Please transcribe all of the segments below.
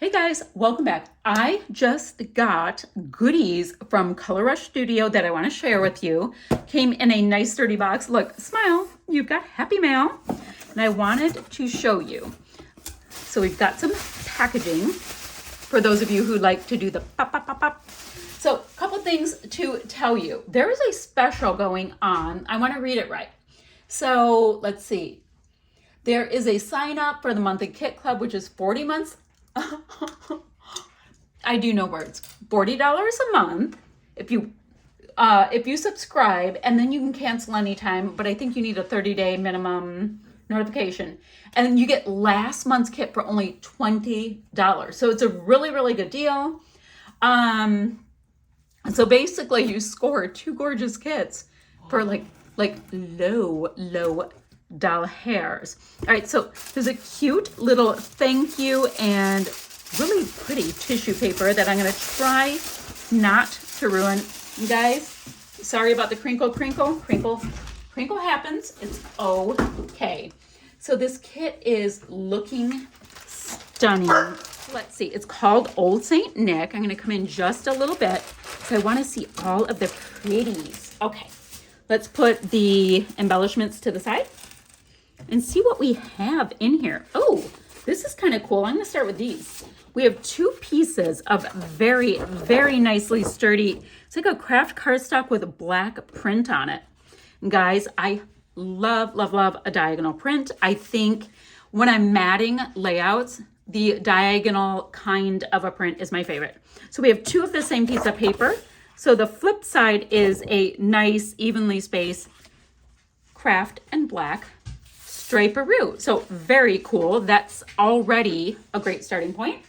Hey guys, welcome back. I just got goodies from Color Rush Studio that I want to share with you. Came in a nice sturdy box. Look, smile, you've got happy mail. And I wanted to show you. So we've got some packaging for those of you who like to do the pop, pop, pop, pop. So a couple things to tell you. There is a special going on. I want to read it right. So let's see. There is a sign up for the monthly kit club, which is 40 months. I do no words. $40 a month if you subscribe, and then you can cancel anytime, but I think you need a 30-day minimum notification. And then you get last month's kit for only $20. So it's a really, really good deal. So basically you score two gorgeous kits for like low doll hairs. All right, so there's a cute little thank you and really pretty tissue paper that I'm gonna try not to ruin. You guys, sorry about the crinkle happens. It's okay. So this kit is looking stunning. Let's see, it's called Old Saint Nick. I'm gonna come in just a little bit so I wanna see all of the pretties. Okay, let's put the embellishments to the side and see what we have in here. Oh, this is kind of cool. I'm gonna start with these. We have two pieces of very, very nicely sturdy, it's like a craft cardstock with a black print on it. And guys, I love a diagonal print. I think when I'm matting layouts, the diagonal kind of a print is my favorite. So we have two of the same piece of paper. So the flip side is a nice, evenly spaced craft and black striperoo. So very cool. That's already a great starting point.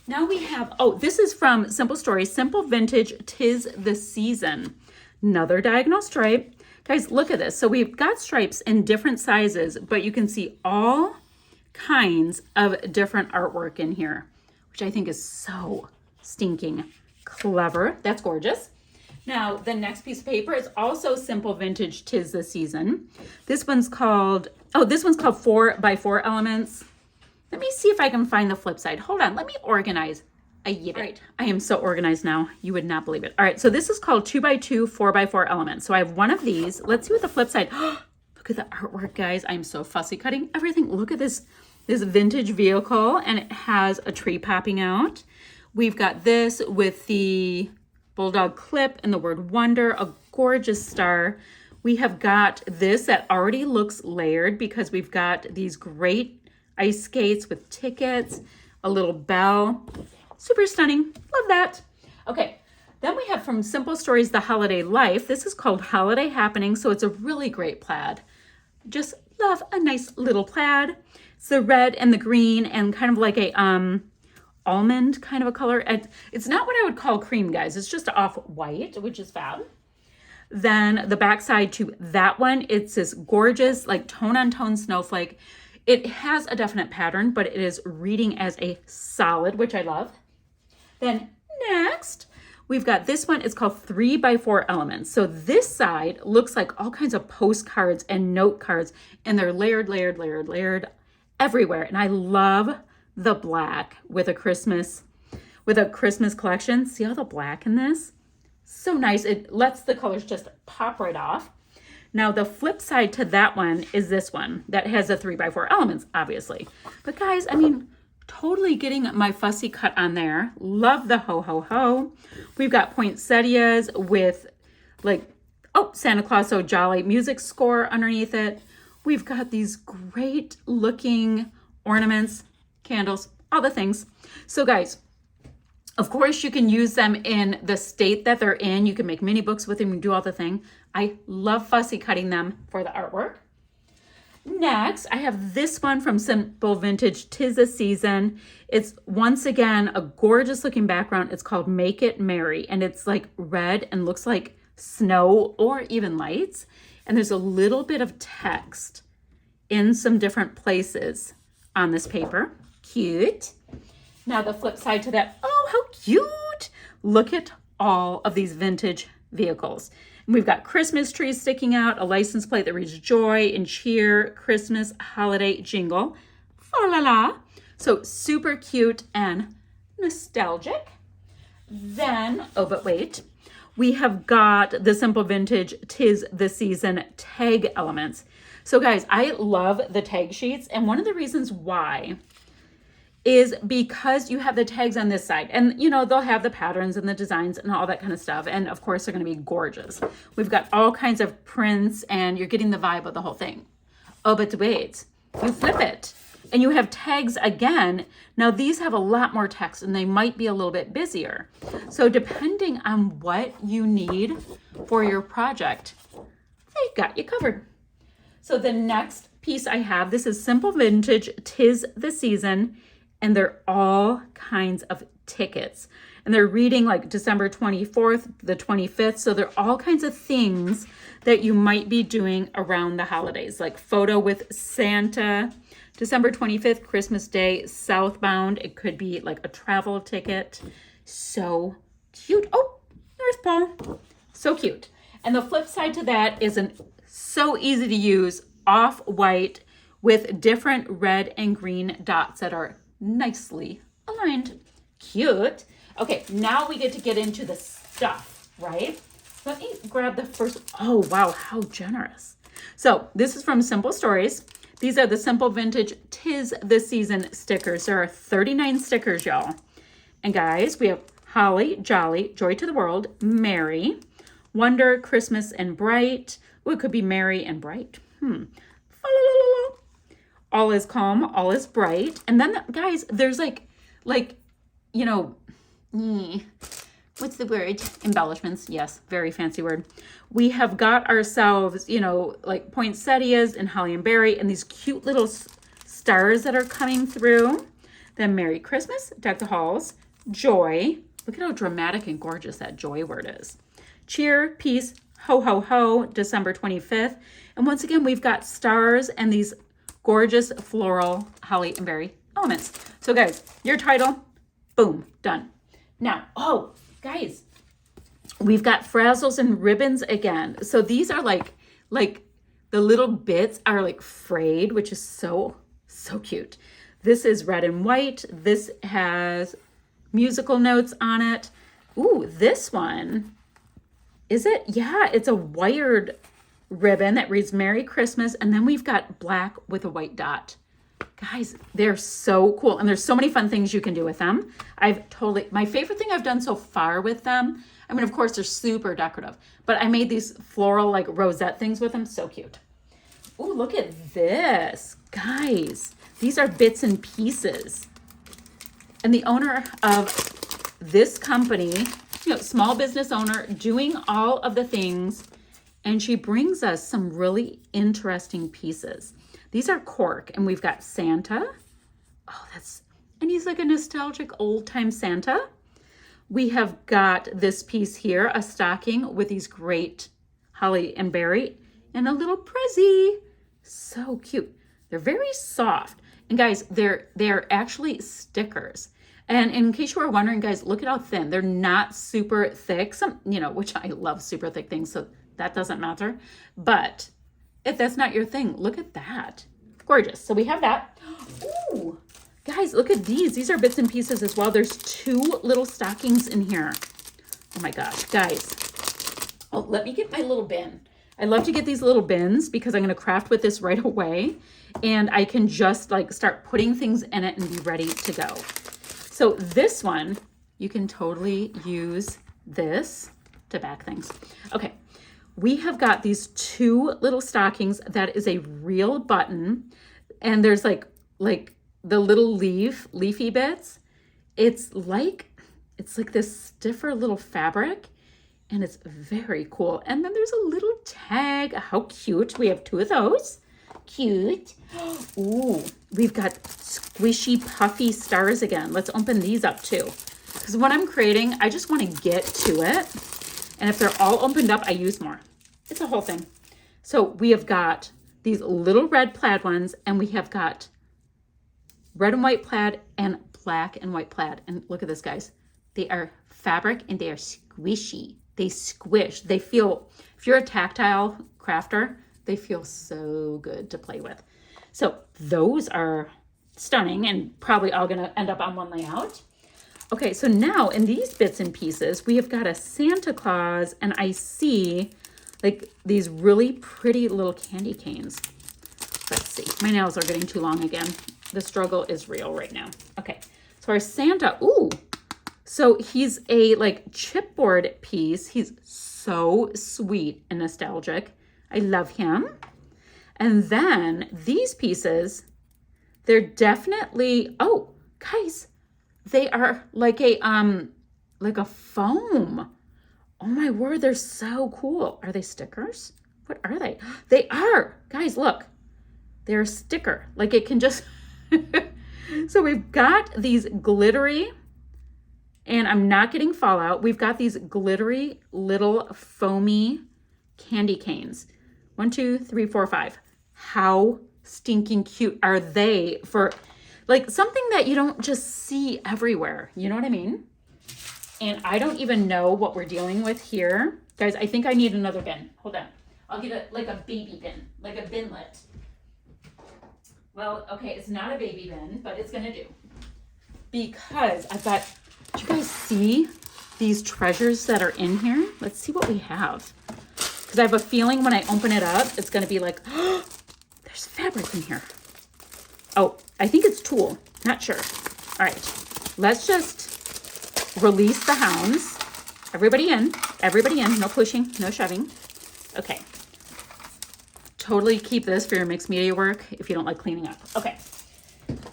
Now we have, this is from Simple Stories, Simple Vintage, 'Tis the Season. Another diagonal stripe. Guys, look at this. So we've got stripes in different sizes, but you can see all kinds of different artwork in here, which I think is so stinking clever. That's gorgeous. Now, the next piece of paper is also Simple Vintage, 'Tis the Season. This one's called 4x4 Elements. Let me see if I can find the flip side. Hold on, let me organize. All right, I am so organized now. You would not believe it. All right, so this is called 2x2 4x4 Elements. So I have one of these. Let's see what the flip side. Look at the artwork, guys. I'm so fussy cutting everything. Look at this vintage vehicle, and it has a tree popping out. We've got this with the bulldog clip and the word wonder, a gorgeous star. We have got this that already looks layered because we've got these great ice skates with tickets, a little bell. Super stunning. Love that. Okay, then we have from Simple Stories, The Holiday Life. This is called Holiday Happening, so it's a really great plaid. Just love a nice little plaid. It's the red and the green and kind of like a almond kind of a color. It's not what I would call cream, guys. It's just off-white, which is fab. Then the backside to that one, it's this gorgeous like tone-on-tone snowflake. It has a definite pattern, but it is reading as a solid, which I love. Then next, we've got this one. It's called 3x4 Elements. So this side looks like all kinds of postcards and note cards, and they're layered everywhere. And I love the black with a Christmas collection. See all the black in this? So nice. It lets the colors just pop right off. Now the flip side to that one is this one that has a 3x4 Elements, obviously. But guys, I mean, totally getting my fussy cut on there. Love the ho ho ho. We've got poinsettias with like, Santa Claus So Jolly music score underneath it. We've got these great looking ornaments, candles, all the things. So guys, of course, you can use them in the state that they're in. You can make mini books with them and do all the thing. I love fussy cutting them for the artwork. Next, I have this one from Simple Vintage, 'Tis the Season. It's once again a gorgeous looking background. It's called Make It Merry, and it's like red and looks like snow or even lights. And there's a little bit of text in some different places on this paper. Cute. Now the flip side to that, how cute. Look at all of these vintage vehicles. And we've got Christmas trees sticking out, a license plate that reads joy and cheer, Christmas holiday jingle. Fa la la. So super cute and nostalgic. Then, oh, but wait, we have got the Simple Vintage 'Tis the Season tag elements. So guys, I love the tag sheets. And one of the reasons why is because you have the tags on this side, and you know, they'll have the patterns and the designs and all that kind of stuff. And of course, they're going to be gorgeous. We've got all kinds of prints and you're getting the vibe of the whole thing. Oh, but wait, you flip it and you have tags again. Now these have a lot more text and they might be a little bit busier. So depending on what you need for your project, they got you covered. So the next piece I have, this is Simple Vintage 'Tis the Season. And they're all kinds of tickets. And they're reading like December 24th, the 25th. So they're all kinds of things that you might be doing around the holidays, like photo with Santa, December 25th, Christmas Day, southbound. It could be like a travel ticket. So cute. Oh, there's Paul. So cute. And the flip side to that is so easy to use off-white with different red and green dots that are nicely aligned. Cute. Okay, now we get into the stuff, right? Let me grab the first. Oh, wow, how generous. So this is from Simple Stories. These are the Simple Vintage 'Tis the Season stickers. There are 39 stickers, y'all. And guys, we have Holly, Jolly, Joy to the World, Merry, Wonder, Christmas, and Bright. Oh, it could be Merry and Bright. All is calm, all is bright. And then, guys, there's like, you know, what's the word? Embellishments. Yes, very fancy word. We have got ourselves, you know, like poinsettias and holly and berry and these cute little stars that are coming through. Then Merry Christmas, deck the halls, joy. Look at how dramatic and gorgeous that joy word is. Cheer, peace, ho, ho, ho, December 25th. And once again, we've got stars and these gorgeous floral holly and berry elements. So guys, your title, boom, done. Now, oh, guys, we've got frazzles and ribbons again. So these are like the little bits are like frayed, which is so cute. This is red and white. This has musical notes on it. Ooh, this one, is it? Yeah, it's a wired ribbon that reads Merry Christmas, and then we've got black with a white dot. Guys, they're so cool, and there's so many fun things you can do with them. My favorite thing I've done so far with them, I mean, of course, they're super decorative, but I made these floral like rosette things with them. So cute. Oh, look at this. Guys, these are bits and pieces. And the owner of this company, you know, small business owner, doing all of the things. And she brings us some really interesting pieces. These are cork, and we've got Santa. Oh, and he's like a nostalgic old-time Santa. We have got this piece here, a stocking with these great holly and berry, and a little prezzy. So cute. They're very soft. And guys, they're actually stickers. And in case you were wondering, guys, look at how thin. They're not super thick. Some, you know, which I love super thick things, so that doesn't matter. But if that's not your thing, look at that. Gorgeous. So we have that. Ooh, guys, look at these. These are bits and pieces as well. There's 2 little stockings in here. Oh my gosh, guys. Oh, let me get my little bin. I love to get these little bins because I'm going to craft with this right away. And I can just like start putting things in it and be ready to go. So this one, you can totally use this to back things. Okay. We have got these 2 little stockings that is a real button, and there's like the little leafy bits. It's like this stiffer little fabric, and it's very cool. And then there's a little tag. How cute. We have 2 of those. Cute. Ooh, we've got squishy puffy stars again. Let's open these up too, because when I'm creating, I just want to get to it. And if they're all opened up, I use more. It's a whole thing. So we have got these little red plaid ones, and we have got red and white plaid and black and white plaid. And look at this, guys. They are fabric and they are squishy. They squish. They feel, if you're a tactile crafter, they feel so good to play with. So those are stunning and probably all going to end up on one layout. Okay, so now in these bits and pieces, we have got a Santa Claus, and I see like these really pretty little candy canes. Let's see, my nails are getting too long again. The struggle is real right now. Okay, so our Santa, ooh, so he's a like chipboard piece. He's so sweet and nostalgic. I love him. And then these pieces, they're definitely, oh, guys, they are like a foam. Oh my word, they're so cool. Are they stickers? What are they? They are. Guys, look. They're a sticker. Like it can just So we've got these glittery, and I'm not getting fallout. We've got these glittery little foamy candy canes. 1, 2, 3, 4, 5. How stinking cute are they for like something that you don't just see everywhere? You know what I mean? And I don't even know what we're dealing with here. Guys, I think I need another bin. Hold on. I'll get like a baby bin, like a binlet. Well, okay, it's not a baby bin, but it's gonna do. Because I've got, do you guys see these treasures that are in here? Let's see what we have. Because I have a feeling when I open it up, it's gonna be like, oh, there's fabric in here. Oh, I think it's tulle, not sure. All right, let's just release the hounds. Everybody in, no pushing, no shoving. Okay. Totally keep this for your mixed media work if you don't like cleaning up. Okay,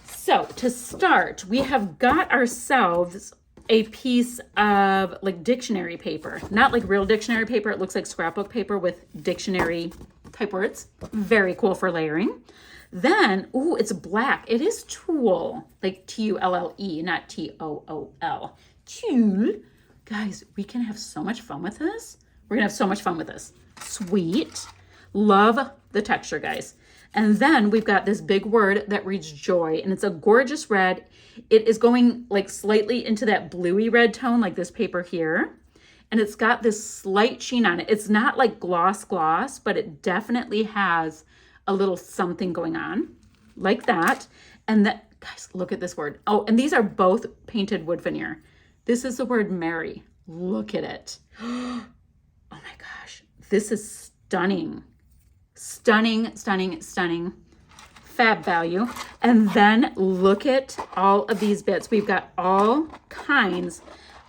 so to start, we have got ourselves a piece of like dictionary paper, not like real dictionary paper. It looks like scrapbook paper with dictionary type words. Very cool for layering. Then, ooh, it's black. It is tulle, like Tulle, not Tool. Tulle. Guys, we can have so much fun with this. We're gonna have so much fun with this. Sweet. Love the texture, guys. And then we've got this big word that reads joy, and it's a gorgeous red. It is going like slightly into that bluey red tone, like this paper here. And it's got this slight sheen on it. It's not like gloss, but it definitely has a little something going on like that. And that, guys, look at this word. Oh, and these are both painted wood veneer. This is the word Mary. Look at it. Oh my gosh. This is stunning. Stunning, stunning, stunning. Fab value. And then look at all of these bits. We've got all kinds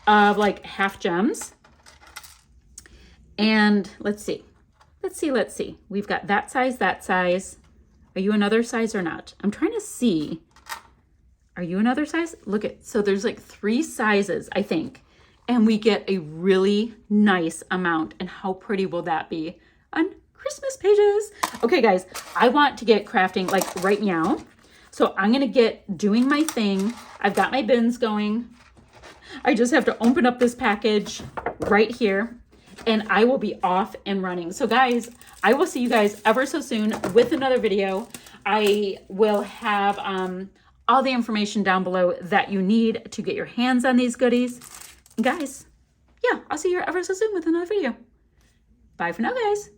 of like half gems. And let's see. We've got that size. Are you another size or not? I'm trying to see. Are you another size? Look at, so there's like 3 sizes, I think. And we get a really nice amount. And how pretty will that be on Christmas pages? Okay, guys, I want to get crafting like right now. So I'm gonna get doing my thing. I've got my bins going. I just have to open up this package right here, and I will be off and running. So guys, I will see you guys ever so soon with another video. I will have all the information down below that you need to get your hands on these goodies. And guys, yeah, I'll see you ever so soon with another video. Bye for now, guys.